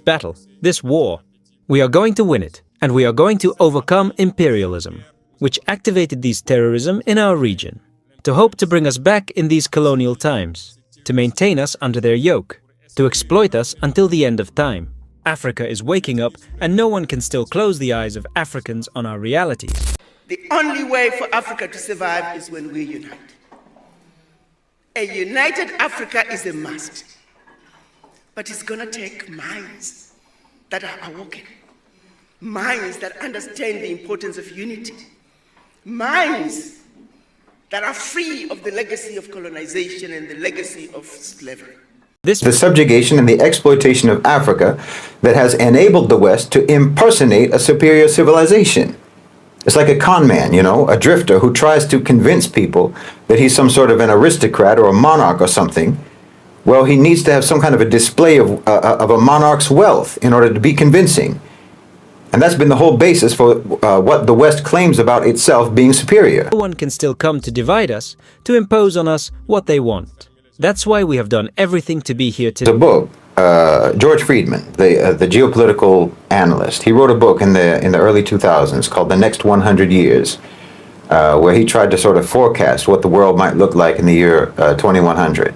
battle, this war. We are going to win it, and we are going to overcome imperialism, which activated these terrorism in our region, to hope to bring us back in these colonial times, to maintain us under their yoke, to exploit us until the end of time. Africa is waking up, and no one can still close the eyes of Africans on our realities. The only way for Africa to survive is when we unite. A united Africa is a must, but it's going to take minds that are awoken, minds that understand the importance of unity, minds that are free of the legacy of colonization and the legacy of slavery. The subjugation and the exploitation of Africa that has enabled the West to impersonate a superior civilization. It's like a con man, a drifter who tries to convince people that he's some sort of an aristocrat or a monarch or something. Well, he needs to have some kind of a display of a monarch's wealth in order to be convincing. And that's been the whole basis for what the West claims about itself being superior. No one can still come to divide us, to impose on us what they want. That's why we have done everything to be here today. The book, George Friedman, the geopolitical analyst, he wrote a book in the early 2000s called The Next 100 Years, where he tried to sort of forecast what the world might look like in the year 2100.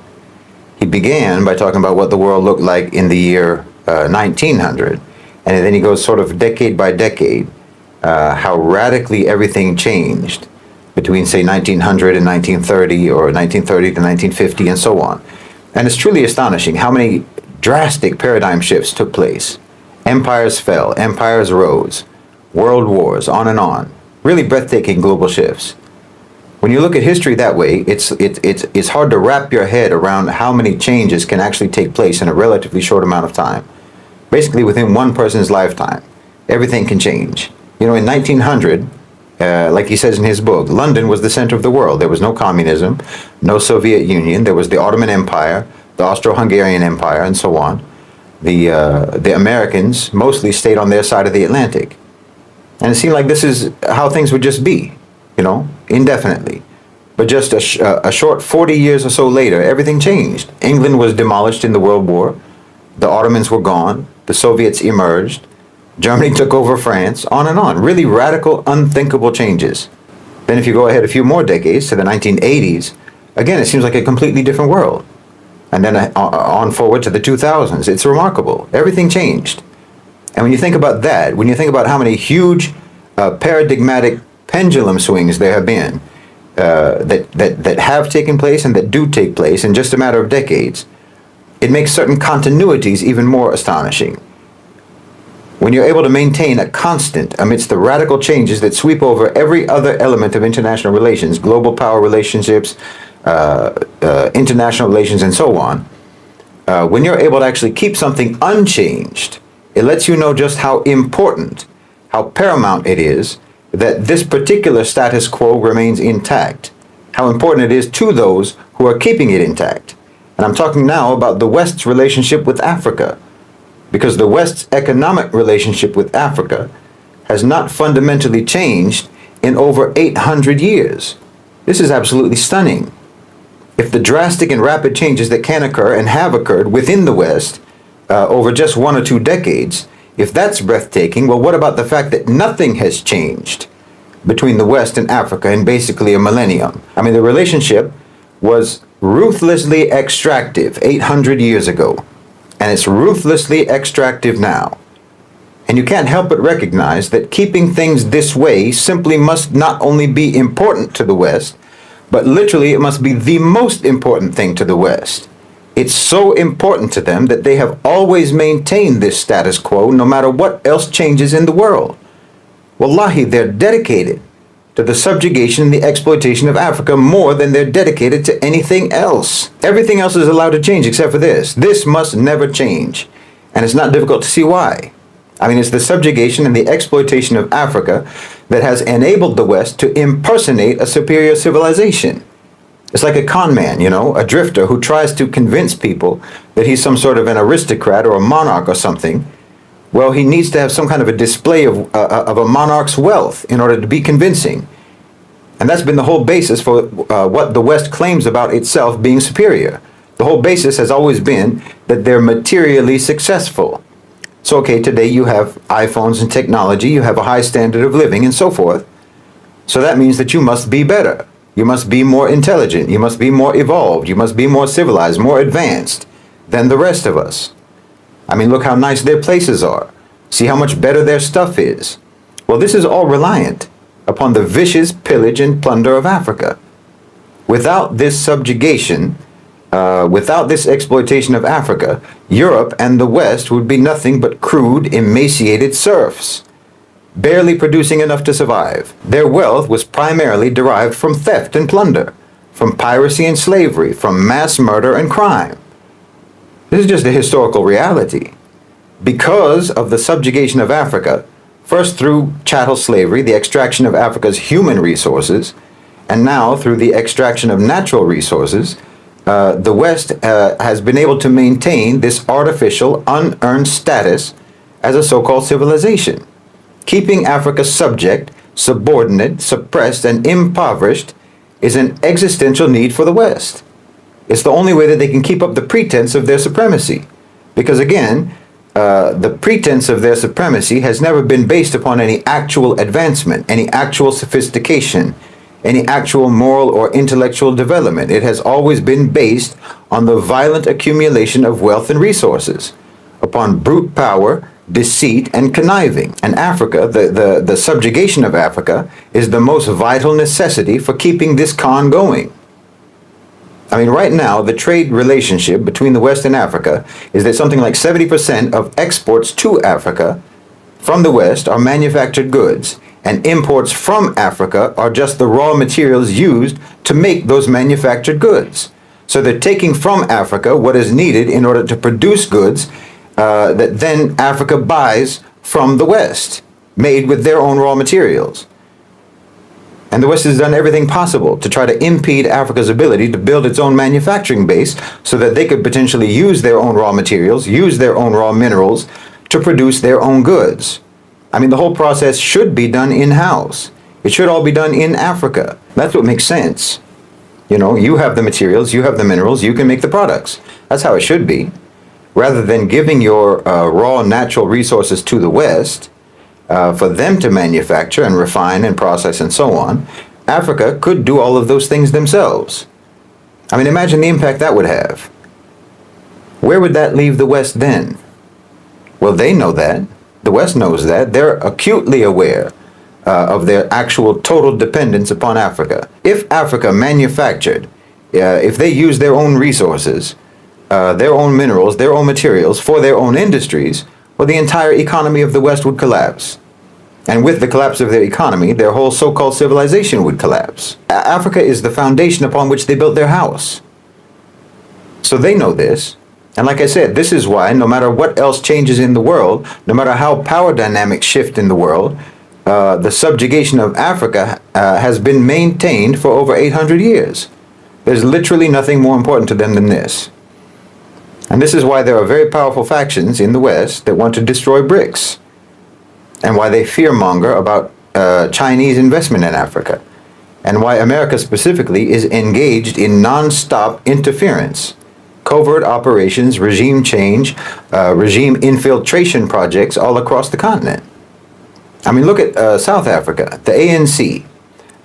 He began by talking about what the world looked like in the year 1900. And then he goes sort of decade by decade, how radically everything changed between, say, 1900 and 1930, or 1930 to 1950, and so on. And it's truly astonishing how many drastic paradigm shifts took place. Empires fell, empires rose, world wars, on and on. Really breathtaking global shifts. When you look at history that way, it's hard to wrap your head around how many changes can actually take place in a relatively short amount of time. Basically, within one person's lifetime, everything can change. In 1900, like he says in his book, London was the center of the world. There was no communism, no Soviet Union. There was the Ottoman Empire, the Austro-Hungarian Empire, and so on. The Americans mostly stayed on their side of the Atlantic. And it seemed like this is how things would just be, indefinitely. But just a short 40 years or so later, everything changed. England was demolished in the World War. The Ottomans were gone. The Soviets emerged. Germany took over France, on and on. Really radical, unthinkable changes. Then if you go ahead a few more decades to the 1980s, again, it seems like a completely different world. And then on forward to the 2000s, it's remarkable. Everything changed. And when you think about that, when you think about how many huge paradigmatic pendulum swings there have been that have taken place and that do take place in just a matter of decades, it makes certain continuities even more astonishing. When you're able to maintain a constant amidst the radical changes that sweep over every other element of international relations, global power relationships, international relations, and so on, when you're able to actually keep something unchanged, it lets you know just how important, how paramount it is that this particular status quo remains intact, how important it is to those who are keeping it intact. And I'm talking now about the West's relationship with Africa, because the West's economic relationship with Africa has not fundamentally changed in over 800 years. This is absolutely stunning. If the drastic and rapid changes that can occur and have occurred within the West over just 1 or 2 decades, if that's breathtaking, well, what about the fact that nothing has changed between the West and Africa in basically a millennium? I mean, the relationship was ruthlessly extractive 800 years ago, and it's ruthlessly extractive now. And you can't help but recognize that keeping things this way simply must not only be important to the West, but literally it must be the most important thing to the West. It's so important to them that they have always maintained this status quo no matter what else changes in the world. Wallahi, they're dedicated to the subjugation and the exploitation of Africa more than they're dedicated to anything else. Everything else is allowed to change except for this. This must never change. And it's not difficult to see why. I mean, it's the subjugation and the exploitation of Africa that has enabled the West to impersonate a superior civilization. It's like a con man, a drifter who tries to convince people that he's some sort of an aristocrat or a monarch or something. Well, he needs to have some kind of a display of a monarch's wealth in order to be convincing. And that's been the whole basis for what the West claims about itself being superior. The whole basis has always been that they're materially successful. So, okay, today you have iPhones and technology, you have a high standard of living and so forth. So that means that you must be better. You must be more intelligent. You must be more evolved. You must be more civilized, more advanced than the rest of us. I mean, look how nice their places are. See how much better their stuff is. Well, this is all reliant upon the vicious pillage and plunder of Africa. Without this subjugation, without this exploitation of Africa, Europe and the West would be nothing but crude, emaciated serfs, barely producing enough to survive. Their wealth was primarily derived from theft and plunder, from piracy and slavery, from mass murder and crime. This is just a historical reality. Because of the subjugation of Africa, first through chattel slavery, the extraction of Africa's human resources, and now through the extraction of natural resources, the West has been able to maintain this artificial, unearned status as a so-called civilization. Keeping Africa subject, subordinate, suppressed, and impoverished is an existential need for the West. It's the only way that they can keep up the pretense of their supremacy. Because again, the pretense of their supremacy has never been based upon any actual advancement, any actual sophistication, any actual moral or intellectual development. It has always been based on the violent accumulation of wealth and resources, upon brute power, deceit, and conniving. And Africa, the subjugation of Africa, is the most vital necessity for keeping this con going. I mean, right now, the trade relationship between the West and Africa is that something like 70% of exports to Africa from the West are manufactured goods, and imports from Africa are just the raw materials used to make those manufactured goods. So they're taking from Africa what is needed in order to produce goods that then Africa buys from the West, made with their own raw materials. And the West has done everything possible to try to impede Africa's ability to build its own manufacturing base so that they could potentially use their own raw materials, use their own raw minerals to produce their own goods. I mean, the whole process should be done in-house. It should all be done in Africa. That's what makes sense. You know, you have the materials, you have the minerals, you can make the products. That's how it should be. Rather than giving your raw natural resources to the West for them to manufacture and refine and process and so on, Africa could do all of those things themselves. I mean, imagine the impact that would have. Where would that leave the West then? Well, they know that. The West knows that. They're acutely aware of their actual total dependence upon Africa. If Africa manufactured, if they used their own resources, their own minerals, their own materials for their own industries, well, the entire economy of the West would collapse. And with the collapse of their economy, their whole so-called civilization would collapse. Africa is the foundation upon which they built their house. So they know this. And like I said, this is why no matter what else changes in the world, no matter how power dynamics shift in the world, the subjugation of Africa has been maintained for over 800 years. There's literally nothing more important to them than this. And this is why there are very powerful factions in the West that want to destroy BRICS, and why they fearmonger about Chinese investment in Africa, and why America specifically is engaged in non-stop interference, covert operations, regime change, regime infiltration projects all across the continent. I mean, look at South Africa, the ANC,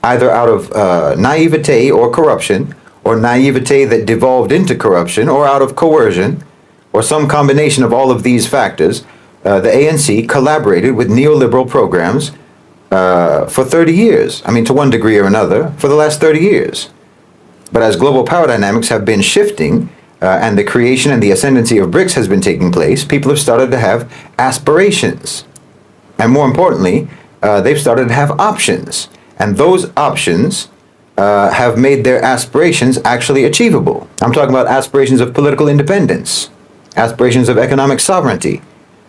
either out of naivete or corruption, or naivete that devolved into corruption, or out of coercion, or some combination of all of these factors, the ANC collaborated with neoliberal programs for 30 years. I mean, to one degree or another, for the last 30 years. But as global power dynamics have been shifting, and the creation and the ascendancy of BRICS has been taking place, people have started to have aspirations. And more importantly, they've started to have options. And those options have made their aspirations actually achievable. I'm talking about aspirations of political independence, aspirations of economic sovereignty,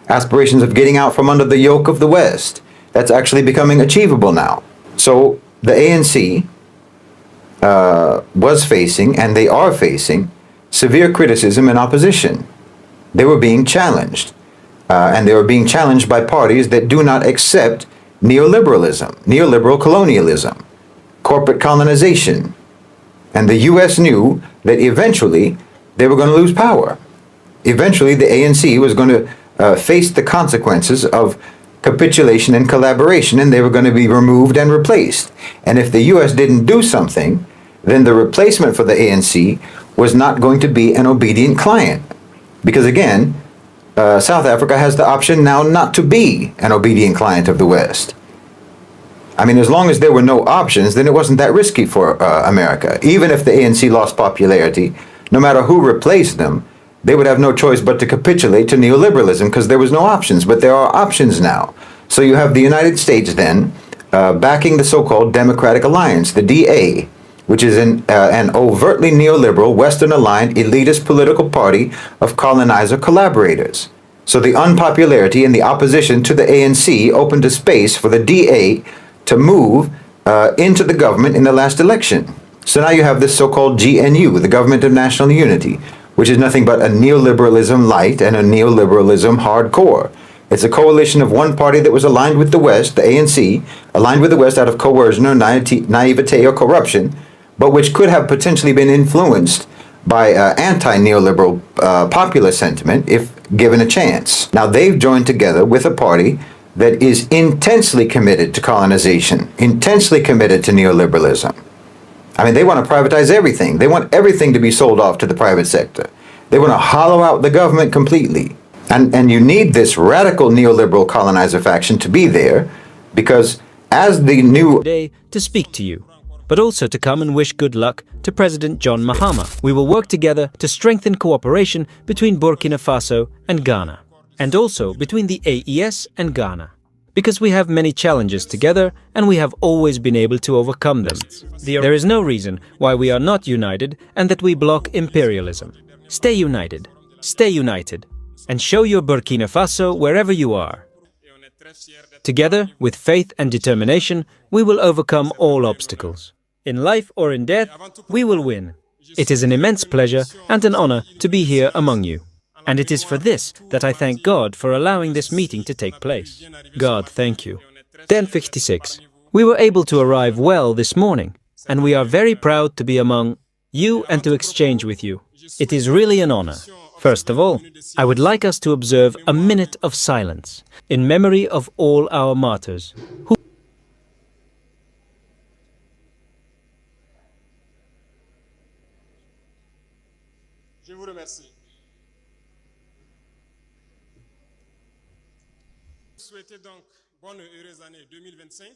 aspirations of getting out from under the yoke of the West. That's actually becoming achievable now. So the ANC was facing, and they are facing, severe criticism and opposition. They were being challenged. And they were being challenged by parties that do not accept neoliberalism, neoliberal colonialism, corporate colonization. And the U.S. knew that eventually they were going to lose power. Eventually the ANC was going to faced the consequences of capitulation and collaboration, and they were going to be removed and replaced. And if the U.S. didn't do something, then the replacement for the ANC was not going to be an obedient client. Because again, South Africa has the option now not to be an obedient client of the West. I mean, as long as there were no options, then it wasn't that risky for America. Even if the ANC lost popularity, no matter who replaced them, they would have no choice but to capitulate to neoliberalism because there was no options. But there are options now. So you have the United States then backing the so-called Democratic Alliance, the DA, which is an overtly neoliberal, Western-aligned, elitist political party of colonizer collaborators. So the unpopularity and the opposition to the ANC opened a space for the DA to move into the government in the last election. So now you have this so-called GNU, the Government of National Unity, which is nothing but a neoliberalism light and a neoliberalism hardcore. It's a coalition of one party that was aligned with the West, the ANC, aligned with the West out of coercion or naivete or corruption, but which could have potentially been influenced by anti-neoliberal popular sentiment if given a chance. Now they've joined together with a party that is intensely committed to colonization, intensely committed to neoliberalism. I mean, they want to privatize everything. They want everything to be sold off to the private sector. They want to hollow out the government completely. And you need this radical neoliberal colonizer faction to be there because as the new Today to speak to you, but also to come and wish good luck to President John Mahama. We will work together to strengthen cooperation between Burkina Faso and Ghana, and also between the AES and Ghana, because we have many challenges together and we have always been able to overcome them. There is no reason why we are not united and that we block imperialism. Stay united, and show your Burkina Faso wherever you are. Together, with faith and determination, we will overcome all obstacles. In life or in death, we will win. It is an immense pleasure and an honor to be here among you. And it is for this that I thank God for allowing this meeting to take place. God, thank you. 10:56. We were able to arrive well this morning, and we are very proud to be among you and to exchange with you. It is really an honor. First of all, I would like us to observe a minute of silence in memory of all our martyrs who Je vous remercie. Souhaitez donc bonne et heureuse année 2025.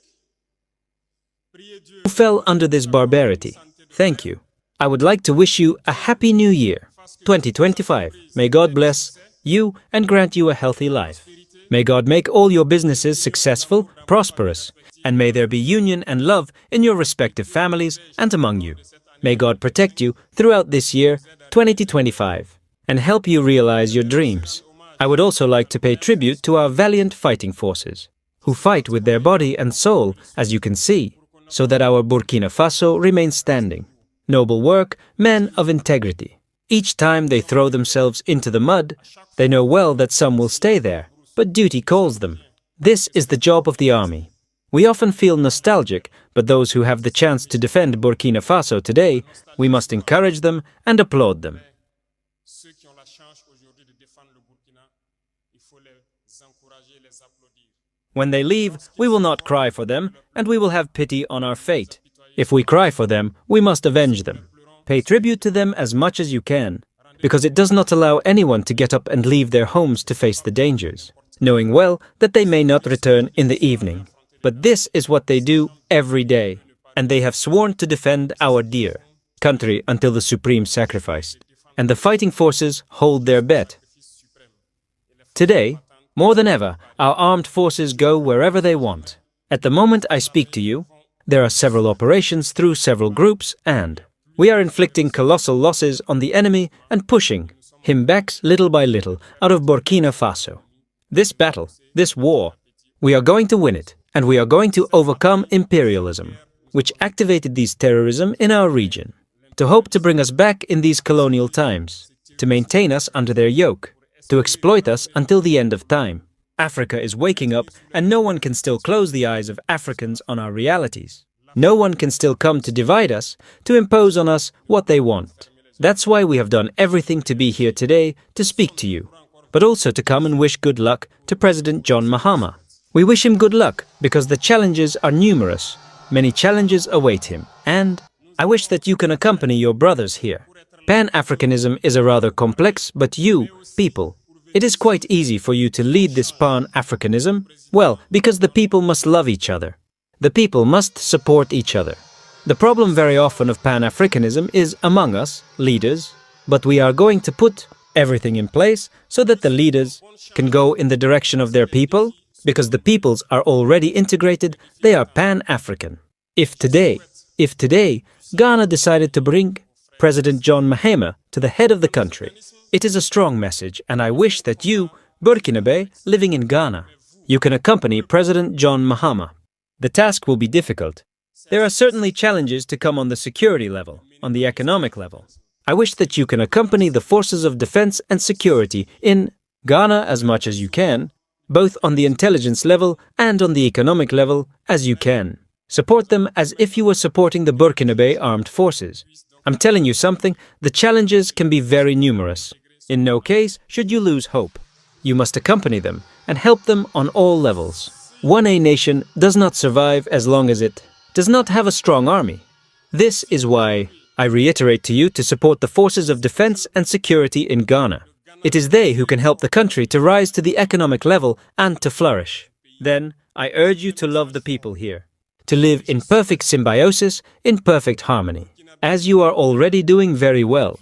Priez Dieu. fell under this barbarity. Thank you. I would like to wish you a happy new year, 2025. May God bless you and grant you a healthy life. May God make all your businesses successful, prosperous, and may there be union and love in your respective families and among you. May God protect you throughout this year, 2025, and help you realize your dreams. I would also like to pay tribute to our valiant fighting forces, who fight with their body and soul, as you can see, so that our Burkina Faso remains standing. Noble work, men of integrity. Each time they throw themselves into the mud, they know well that some will stay there, but duty calls them. This is the job of the army. We often feel nostalgic, but those who have the chance to defend Burkina Faso today, we must encourage them and applaud them. Ceux qui ont la chance aujourd'hui de défendre le Burkina, il faut les encourager, les applaudir. When they leave, we will not cry for them, and we will have pity on our fate. If we cry for them, we must avenge them. Pay tribute to them as much as you can, because it does not allow anyone to get up and leave their homes to face the dangers, knowing well that they may not return in the evening. But this is what they do every day, and they have sworn to defend our dear country until the supreme sacrifice. And the fighting forces hold their bet. Today, more than ever, our armed forces go wherever they want. At the moment I speak to you, there are several operations through several groups, and we are inflicting colossal losses on the enemy and pushing him back little by little out of Burkina Faso. This battle, this war, we are going to win it, and we are going to overcome imperialism, which activated these terrorism in our region, to hope to bring us back in these colonial times, to maintain us under their yoke, to exploit us until the end of time. Africa is waking up, and no one can still close the eyes of Africans on our realities. No one can still come to divide us, to impose on us what they want. That's why we have done everything to be here today to speak to you. but also to come and wish good luck to President John Mahama. We wish him good luck because the challenges are numerous. Many challenges await him, and I wish that you can accompany your brothers here. Pan-Africanism is a rather complex, but you, people, it is quite easy for you to lead this Pan-Africanism. Well, because the people must love each other. The people must support each other. The problem very often of Pan-Africanism is among us, leaders, but we are going to put everything in place so that the leaders can go in the direction of their people, because the peoples are already integrated, they are Pan-African. If today, Ghana decided to bring President John Mahama to the head of the country, it is a strong message, and I wish that you, Burkina living in Ghana, you can accompany President John Mahama. The task will be difficult. There are certainly challenges to come on the security level, on the economic level. I wish that you can accompany the forces of defense and security in Ghana as much as you can, both on the intelligence level and on the economic level as you can. Support them as if you were supporting the Burkina armed forces. I'm telling you something, the challenges can be very numerous. In no case should you lose hope. You must accompany them and help them on all levels. One nation does not survive as long as it does not have a strong army. This is why I reiterate to you to support the forces of defense and security in Ghana. It is they who can help the country to rise to the economic level and to flourish. Then, I urge you to love the people here, to live in perfect symbiosis, in perfect harmony, as you are already doing very well.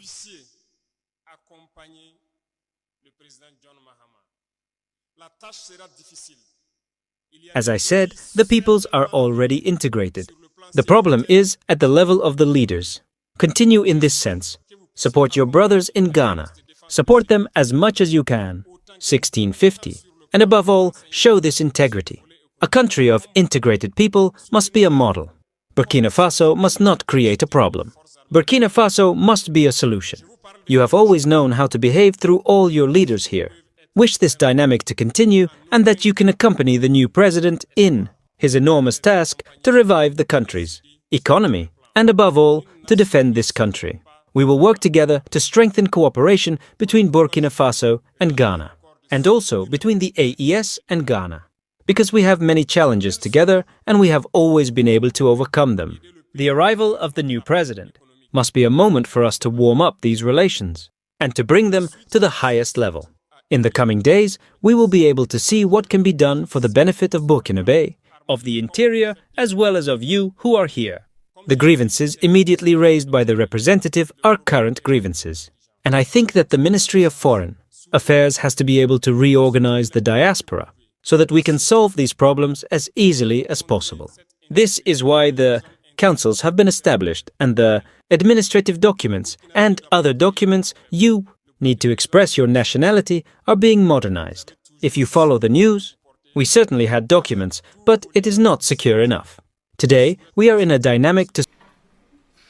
As I said, the peoples are already integrated. The problem is at the level of the leaders. Continue in this sense. Support your brothers in Ghana. Support them as much as you can. 1650. And above all, show this integrity. A country of integrated people must be a model. Burkina Faso must not create a problem. Burkina Faso must be a solution. You have always known how to behave through all your leaders here. Wish this dynamic to continue and that you can accompany the new president in his enormous task to revive the country's economy and above all to defend this country. We will work together to strengthen cooperation between Burkina Faso and Ghana, and also between the AES and Ghana, because we have many challenges together and we have always been able to overcome them. The arrival of the new president must be a moment for us to warm up these relations and to bring them to the highest level. In the coming days, we will be able to see what can be done for the benefit of Burkina, of the interior, as well as of you who are here. The grievances immediately raised by the representative are current grievances. And I think that the Ministry of Foreign Affairs has to be able to reorganize the diaspora so that we can solve these problems as easily as possible. This is why the councils have been established and the administrative documents and other documents you need to express your nationality are being modernized. If you follow the news, we certainly had documents, but it is not secure enough. Today, we are in a dynamic to...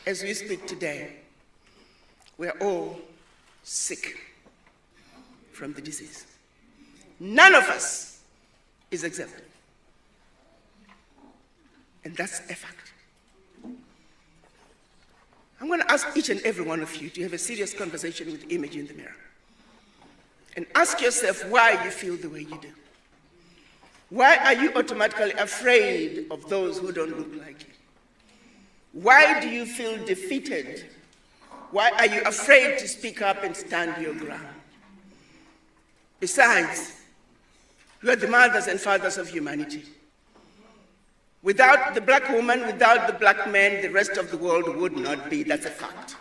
As we speak today, we are all sick from the disease. None of us is exempt. And that's a fact. I'm going to ask each and every one of you to have a serious conversation with the image in the mirror. And ask yourself why you feel the way you do. Why are you automatically afraid of those who don't look like you? Why do you feel defeated? Why are you afraid to speak up and stand your ground? Besides, you are the mothers and fathers of humanity. Without the black woman, without the black man, the rest of the world would not be. That's a fact.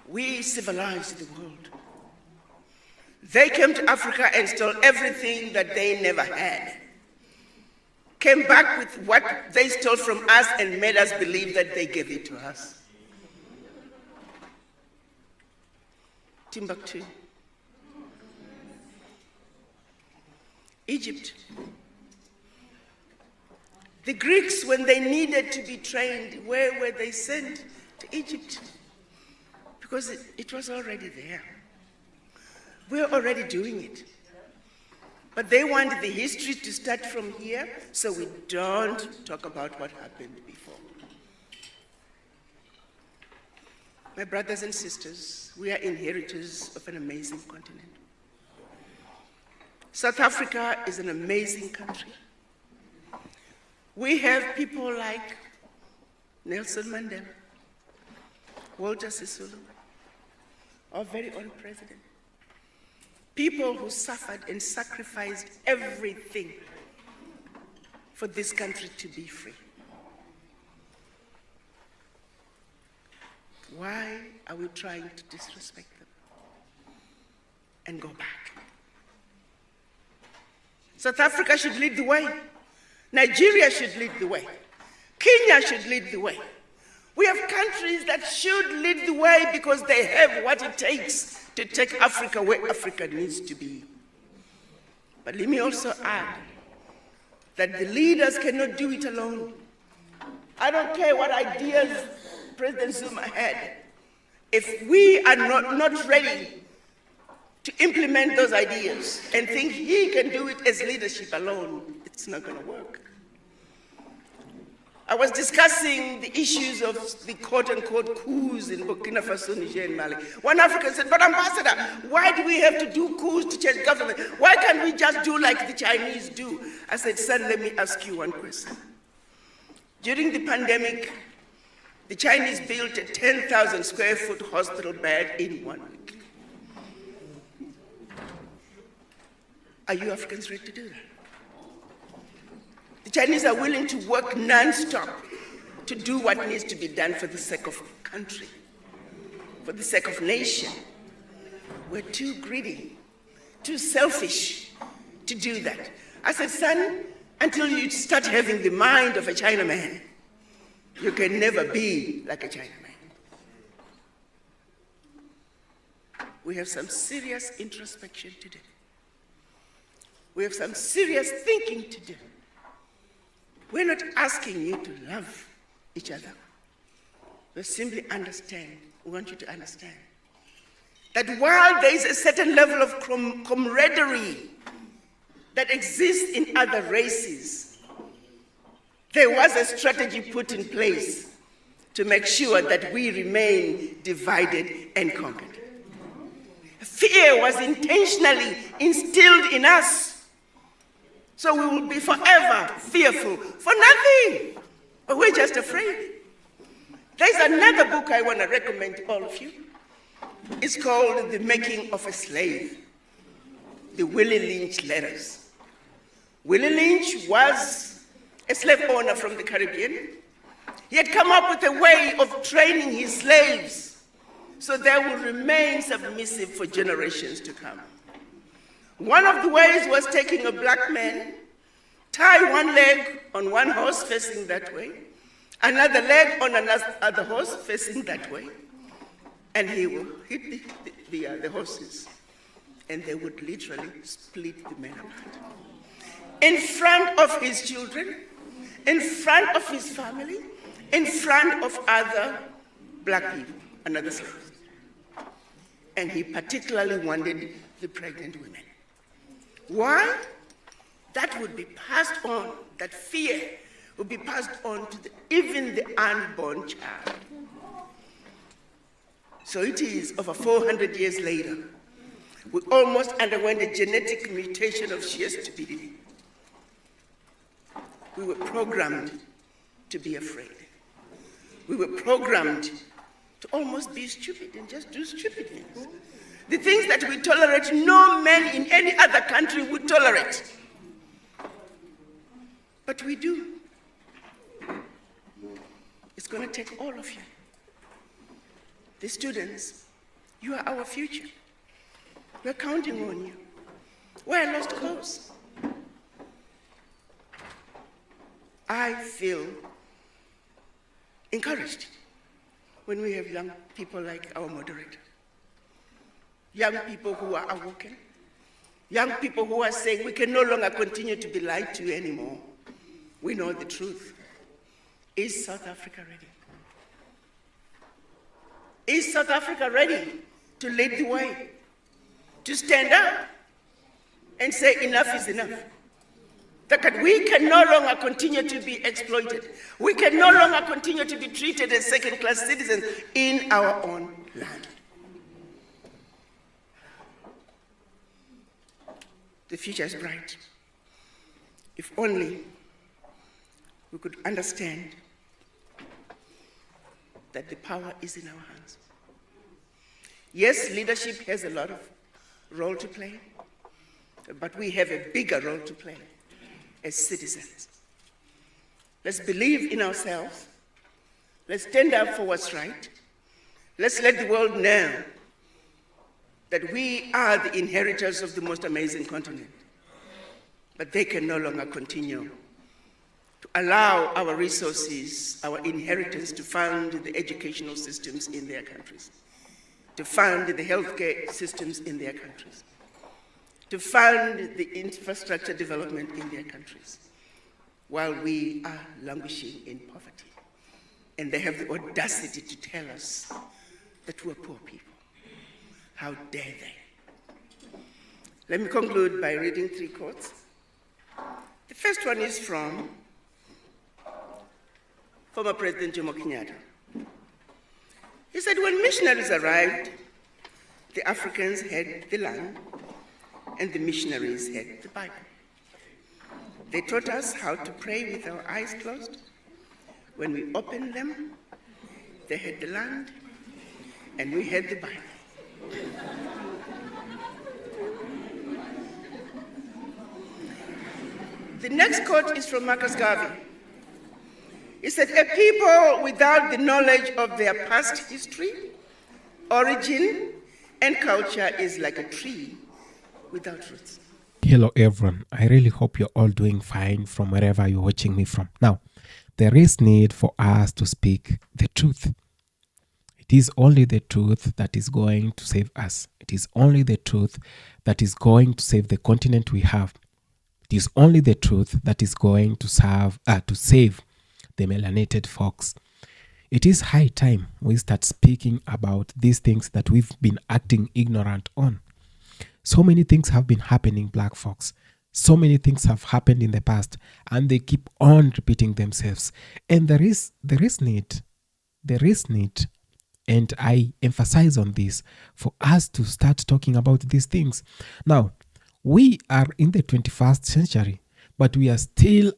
We civilized the world. They came to Africa and stole everything that they never had. Came back with what they stole from us and made us believe that they gave it to us. Timbuktu. Egypt. The Greeks, when they needed to be trained, where were they sent? To Egypt. Because it was already there. We're already doing it. But they want the history to start from here, so we don't talk about what happened before. My brothers and sisters, we are inheritors of an amazing continent. South Africa is an amazing country. We have people like Nelson Mandela, Walter Sisulu, our very own president. People who suffered and sacrificed everything for this country to be free. Why are we trying to disrespect them and go back? South Africa should lead the way. Nigeria should lead the way. Kenya should lead the way. We have countries that should lead the way because they have what it takes to take Africa where Africa needs to be. But let me also add that the leaders cannot do it alone. I don't care what ideas President Zuma had. If we are not ready to implement those ideas and think he can do it as leadership alone, it's not going to work. I was discussing the issues of the quote-unquote coups in Burkina Faso, Niger, and Mali. One African said, but Ambassador, why do we have to do coups to change government? Why can't we just do like the Chinese do? I said, son, let me ask you one question. During the pandemic, the Chinese built a 10,000 square foot hospital bed in 1 week. Are you Africans ready to do that? The Chinese are willing to work non-stop to do what needs to be done for the sake of country, for the sake of nation. We're too greedy, too selfish to do that. I said, son, until you start having the mind of a Chinaman, you can never be like a Chinaman. We have some serious introspection to do. We have some serious thinking to do. We're not asking you to love each other. We simply understand. We want you to understand that while there is a certain level of camaraderie that exists in other races, there was a strategy put in place to make sure that we remain divided and conquered. Fear was intentionally instilled in us. So we will be forever fearful for nothing. But we're just afraid. There's another book I want to recommend to all of you. It's called The Making of a Slave, the Willie Lynch Letters. Willie Lynch was a slave owner from the Caribbean. He had come up with a way of training his slaves so they will remain submissive for generations to come. One of the ways was taking a black man, tie one leg on one horse facing that way, another leg on another horse facing that way, and he will hit the horses, and they would literally split the men apart. In front of his children, in front of his family, in front of other black people, another slaves. And he particularly wanted the pregnant women. Why? That would be passed on, that fear would be passed on to even the unborn child. So it is over 400 years later, we almost underwent a genetic mutation of sheer stupidity. We were programmed to be afraid. We were programmed to almost be stupid and just do stupid things. The things that we tolerate, no man in any other country would tolerate. But we do. It's going to take all of you. The students, you are our future. We're counting on you. We're a lost cause. I feel encouraged when we have young people like our moderator. Young people who are awoken. Young people who are saying we can no longer continue to be lied to anymore. We know the truth. Is South Africa ready? Is South Africa ready to lead the way? To stand up and say enough is enough? That we can no longer continue to be exploited. We can no longer continue to be treated as second-class citizens in our own land. The future is bright. If only we could understand that the power is in our hands. Yes, leadership has a lot of role to play, but we have a bigger role to play as citizens. Let's believe in ourselves. Let's stand up for what's right. Let's let the world know that we are the inheritors of the most amazing continent. But they can no longer continue to allow our resources, our inheritance, to fund the educational systems in their countries, to fund the healthcare systems in their countries, to fund the infrastructure development in their countries, while we are languishing in poverty. And they have the audacity to tell us that we're poor people. How dare they? Let me conclude by reading 3 quotes. The first one is from former President Jomo Kenyatta. He said, when missionaries arrived, the Africans had the land and the missionaries had the Bible. They taught us how to pray with our eyes closed. When we opened them, they had the land and we had the Bible. The next quote is from Marcus Garvey. He said, a people without the knowledge of their past history, origin, and culture is like a tree without roots. Hello everyone, I really hope you're all doing fine from wherever you're watching me from. Now, there is need for us to speak the truth. It is only the truth that is going to save us. It is only the truth that is going to save the continent we have. It is only the truth that is going to save the melanated folks. It is high time we start speaking about these things that we've been acting ignorant on. So many things have been happening, black folks. So many things have happened in the past and they keep on repeating themselves. And there is need, and I emphasize on this, for us to start talking about these things. Now, we are in the 21st century, but we are still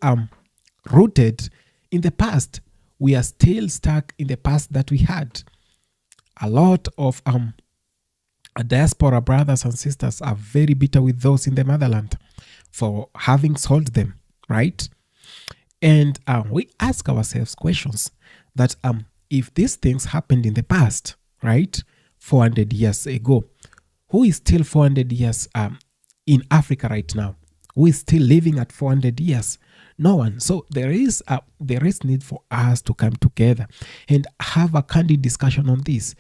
rooted in the past. We are still stuck in the past that we had. A lot of diaspora brothers and sisters are very bitter with those in the motherland for having sold them, right? And we ask ourselves questions that if these things happened in the past, right, 400 years ago, who is still 400 years in Africa right now? Who is still living at 400 years? No one. So there is need for us to come together and have a candid discussion on this.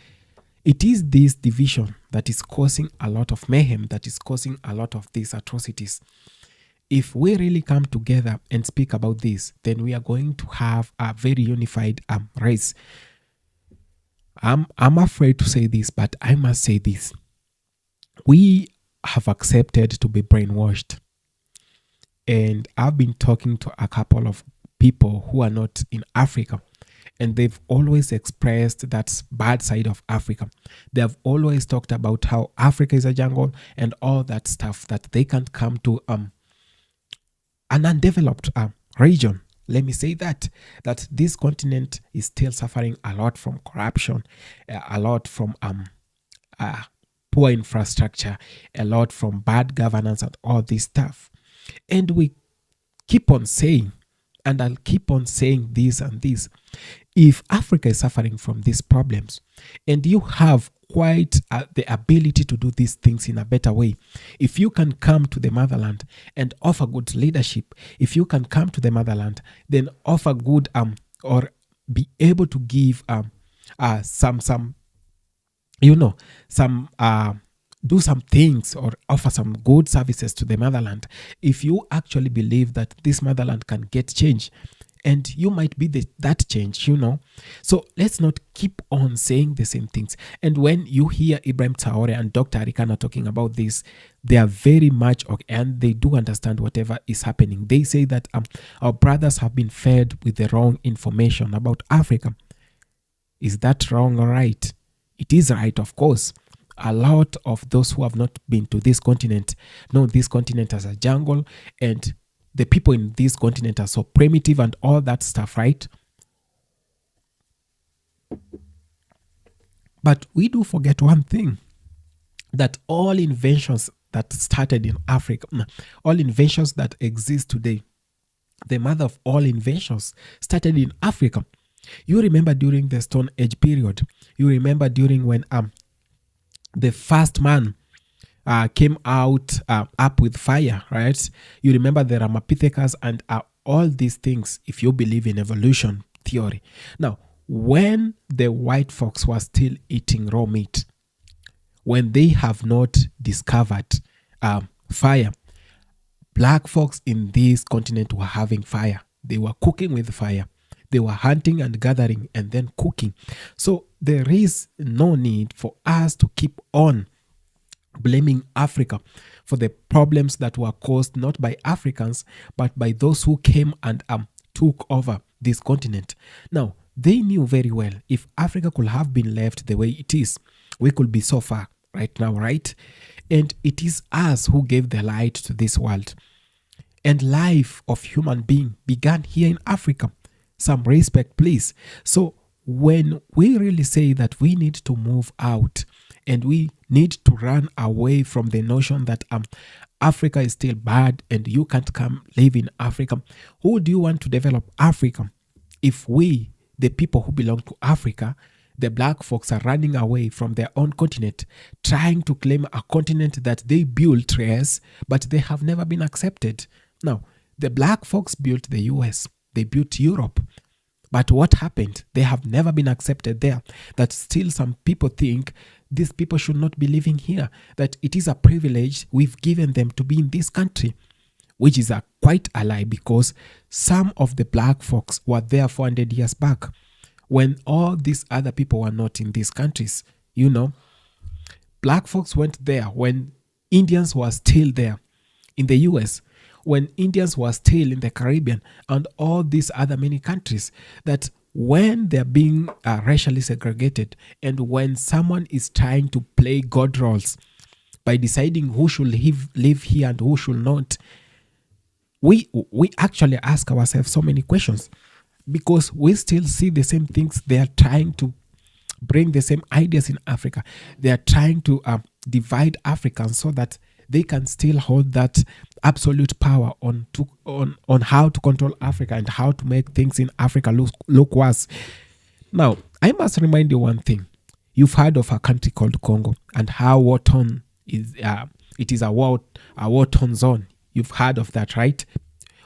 It is this division that is causing a lot of mayhem, that is causing a lot of these atrocities. If we really come together and speak about this, then we are going to have a very unified race. I'm afraid to say this, but I must say this. We have accepted to be brainwashed. And I've been talking to a couple of people who are not in Africa, and they've always expressed that bad side of Africa. They have always talked about how Africa is a jungle and all that stuff, that they can't come to an undeveloped region. Let me say that this continent is still suffering a lot from corruption, a lot from poor infrastructure, a lot from bad governance and all this stuff. And we keep on saying, and I'll keep on saying this and this, if Africa is suffering from these problems and you have quite the ability to do these things in a better way, if you can come to the motherland and offer good leadership, if you can come to the motherland, then offer good or be able to give do some things or offer some good services to the motherland. If you actually believe that this motherland can get change and you might be that change, you know. So let's not keep on saying the same things. And when you hear Ibrahim Traore and Dr. Arikana talking about this, they are very much okay, and they do understand whatever is happening. They say that our brothers have been fed with the wrong information about Africa. Is that wrong or right? It is right, of course. A lot of those who have not been to this continent know this continent as a jungle, and the people in this continent are so primitive and all that stuff, right? But we do forget one thing, that all inventions that started in Africa, all inventions that exist today, the mother of all inventions started in Africa. You remember during the Stone Age period, you remember during when the first man came out up with fire, right? You remember the Ramapithecus and all these things, if you believe in evolution theory. Now, when the white folks were still eating raw meat, when they have not discovered fire, black folks in this continent were having fire. They were cooking with fire. They were hunting and gathering and then cooking. So there is no need for us to keep on blaming Africa for the problems that were caused not by Africans, but by those who came and took over this continent. Now, they knew very well if Africa could have been left the way it is, we could be so far right now, right? And it is us who gave the light to this world. And life of human being began here in Africa. Some respect, please. So when we really say that we need to move out and we need to run away from the notion that Africa is still bad and you can't come live in Africa, who do you want to develop Africa if we, the people who belong to Africa, the black folks, are running away from their own continent, trying to claim a continent that they built, yes, but they have never been accepted. Now, the black folks built the US, they built Europe, but what happened? They have never been accepted there. That still some people think these people should not be living here, that it is a privilege we've given them to be in this country, which is quite a lie, because some of the black folks were there 400 years back when all these other people were not in these countries. You know, black folks went there when Indians were still there in the US, when Indians were still in the Caribbean and all these other many countries, that when they're being racially segregated and when someone is trying to play God roles by deciding who should live here and who should not, we actually ask ourselves so many questions, because we still see the same things. They are trying to bring the same ideas in Africa. They are trying to divide Africans so that they can still hold that absolute power on how to control Africa and how to make things in Africa look worse. Now, I must remind you one thing. You've heard of a country called Congo and how war-torn is. It is a war-torn zone. You've heard of that, right?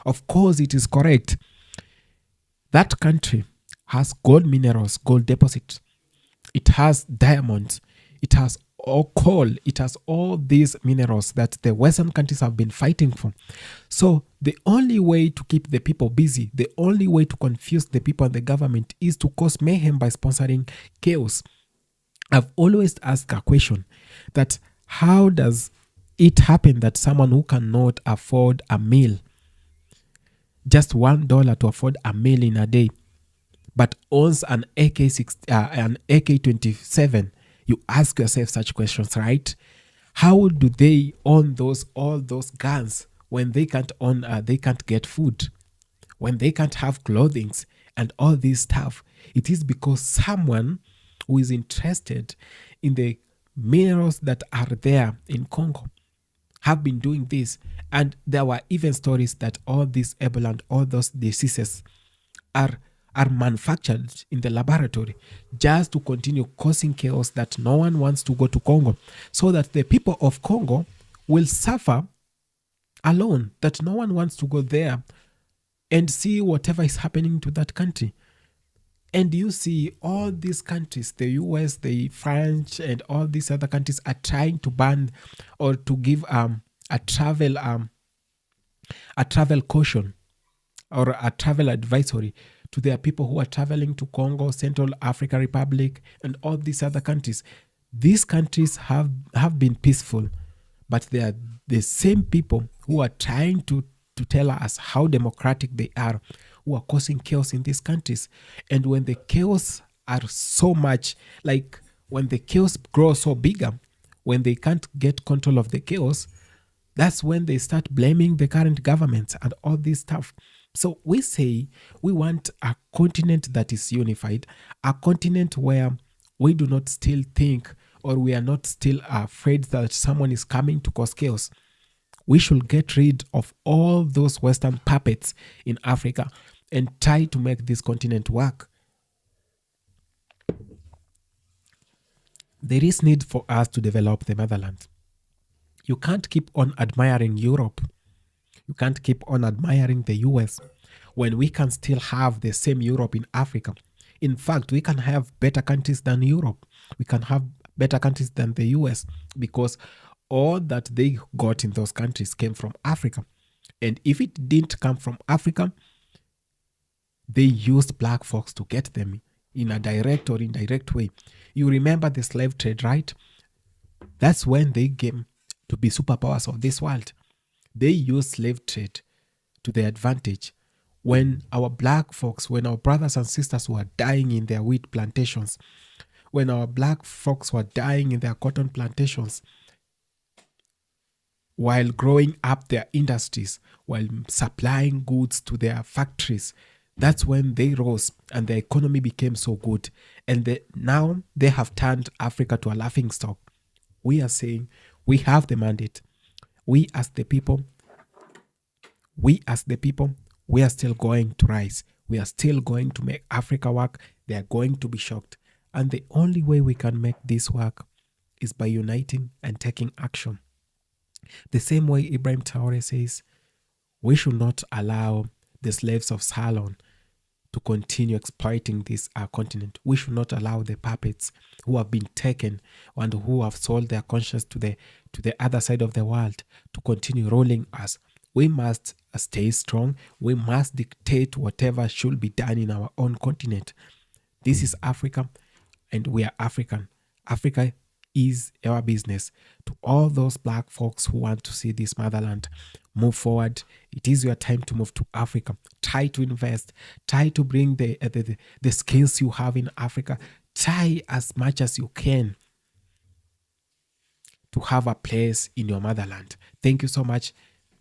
Of course, it is correct. That country has gold minerals, gold deposits. It has diamonds. It has all coal. It has all these minerals that the Western countries have been fighting for. So the only way to keep the people busy, the only way to confuse the people and the government is to cause mayhem by sponsoring chaos. I've always asked a question, that how does it happen that someone who cannot afford a meal, just $1 to afford a meal in a day, but owns an AK-27, you ask yourself such questions, right? How do they own all those guns when they can't get food, when they can't have clothing and all this stuff? It is because someone who is interested in the minerals that are there in Congo have been doing this. And there were even stories that all this Ebola and all those diseases are manufactured in the laboratory just to continue causing chaos, that no one wants to go to Congo, so that the people of Congo will suffer alone, that no one wants to go there and see whatever is happening to that country. And you see all these countries, the US, the French, and all these other countries are trying to ban or to give a travel caution or a travel advisory to their people who are traveling to Congo, Central African Republic, and all these other countries. These countries have been peaceful, but they are the same people who are trying to tell us how democratic they are, who are causing chaos in these countries. And when the chaos are so much, like when the chaos grows so bigger, when they can't get control of the chaos, that's when they start blaming the current government and all this stuff. So we say we want a continent that is unified, a continent where we do not still think, or we are not still afraid that someone is coming to cause chaos. We should get rid of all those Western puppets in Africa and try to make this continent work. There is need for us to develop the motherland. You can't keep on admiring Europe. You can't keep on admiring the US when we can still have the same Europe in Africa. In fact, we can have better countries than Europe. We can have better countries than the US because all that they got in those countries came from Africa. And if it didn't come from Africa, they used black folks to get them in a direct or indirect way. You remember the slave trade, right? That's when they came to be superpowers of this world. They used slave trade to their advantage. When our black folks, when our brothers and sisters were dying in their wheat plantations, when our black folks were dying in their cotton plantations, while growing up their industries, while supplying goods to their factories, that's when they rose and the economy became so good. And now they have turned Africa to a laughingstock. We are saying we have the mandate. We as the people, we are still going to rise. We are still going to make Africa work. They are going to be shocked. And the only way we can make this work is by uniting and taking action. The same way Ibrahim Traore says, we should not allow the slaves of Salon to continue exploiting this continent. We should not allow the puppets who have been taken and who have sold their conscience to the other side of the world to continue ruling us. We must stay strong. We must dictate whatever should be done in our own continent. This is Africa, and we are African. Africa is our business. To all those black folks who want to see this motherland move forward, it is your time to move to Africa. Try to invest. Try to bring the skills you have in Africa. Try as much as you can to have a place in your motherland. Thank you so much.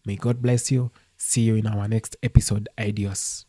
May God bless you. See you in our next episode. Adios.